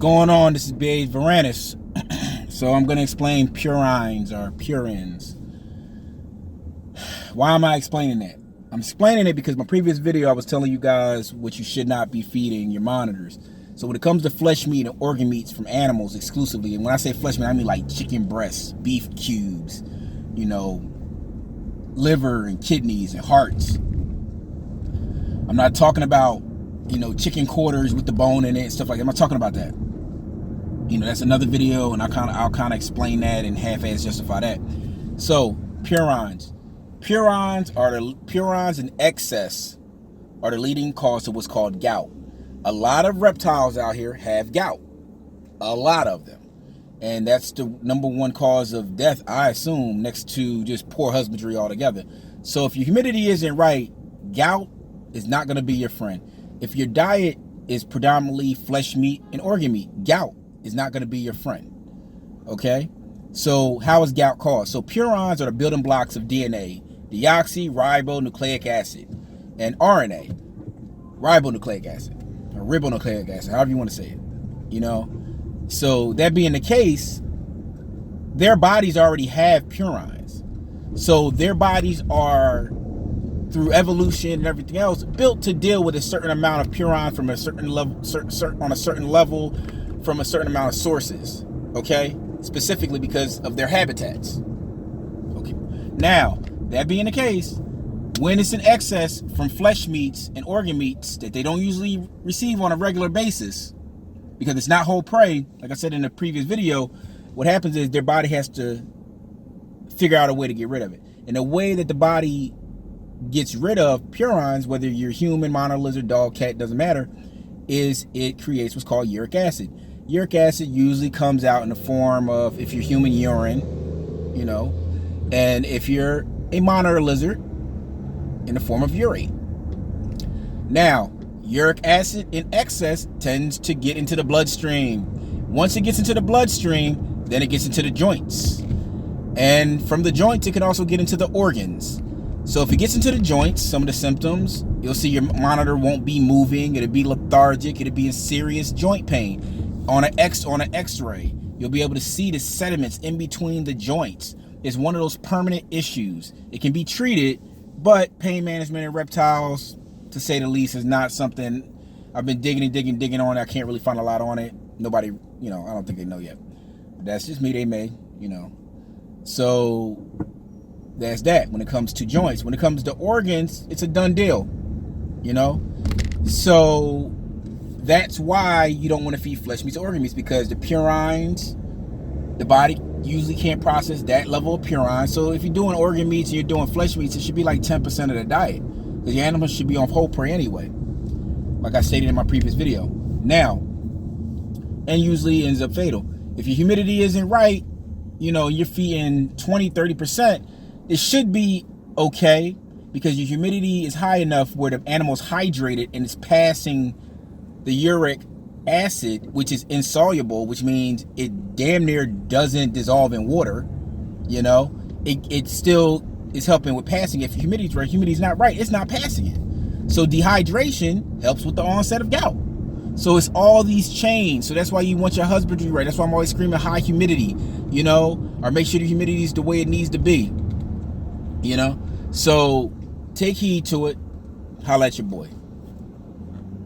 going on? This is B.A. Varanus. So I'm going to explain purines or purines. Why am I explaining that? I'm explaining it because my previous video I was telling you guys what you should not be feeding your monitors. So when it comes to flesh meat and organ meats from animals exclusively, and when I say flesh meat, I mean like chicken breasts, beef cubes, you know, liver and kidneys and hearts. I'm not talking about, you know, chicken quarters with the bone in it and stuff like that. I'm not talking about that. You know, that's another video, and I'll kind of explain that and half-ass justify that. So purines in excess are the leading cause of what's called gout. A lot of reptiles out here have gout, a lot of them, and that's the #1 cause of death, I assume, next to just poor husbandry altogether. So if your humidity isn't right, gout is not going to be your friend. If your diet is predominantly flesh meat and organ meat, gout is not going to be your friend. Okay? So how is gout caused? So purines are the building blocks of DNA, deoxyribonucleic acid, and RNA, ribonucleic acid, or ribonucleic acid, however you want to say it. You know? So that being the case, their bodies already have purines. So their bodies are, through evolution and everything else, built to deal with a certain amount of purine from a certain level, on a certain level, from a certain amount of sources. Okay, specifically because of their habitats. Okay. Now, that being the case, when it's in excess from flesh meats and organ meats that they don't usually receive on a regular basis, because it's not whole prey, like I said in the previous video, what happens is their body has to figure out a way to get rid of it. And the way that the body gets rid of purines, whether you're human, monitor, lizard, dog, cat, doesn't matter, is it creates what's called uric acid. Uric acid usually comes out in the form of, if you're human, urine, you know, and if you're a monitor lizard, in the form of urate. Now, uric acid in excess tends to get into the bloodstream. Once it gets into the bloodstream, then it gets into the joints. And from the joints, it can also get into the organs. So if it gets into the joints, some of the symptoms, you'll see your monitor won't be moving. It'll be lethargic. It'll be in serious joint pain. On an X-ray, you'll be able to see the sediments in between the joints. It's one of those permanent issues. It can be treated, but pain management in reptiles, to say the least, is not something I've been digging on. I can't really find a lot on it. Nobody, you know, I don't think they know yet. But that's just me. They may, you know. So that's that when it comes to joints. When it comes to organs, it's a done deal, you know. So that's why you don't want to feed flesh meats or organ meats, because the purines, the body usually can't process that level of purine. So if you're doing organ meats and you're doing flesh meats, it should be like 10% of the diet, because your animals should be on whole prey anyway, like I stated in my previous video. Now, and usually ends up fatal. If your humidity isn't right, you know, you're feeding 20-30%, it should be okay, because your humidity is high enough where the animal's hydrated and it's passing the uric acid, which is insoluble, which means it damn near doesn't dissolve in water. You know, it still is helping with passing it. If humidity's right, humidity's not right, it's not passing it. So dehydration helps with the onset of gout. So it's all these chains. So that's why you want your husbandry right. That's why I'm always screaming high humidity, you know, or make sure the humidity is the way it needs to be, you know. So take heed to it. Holla at your boy.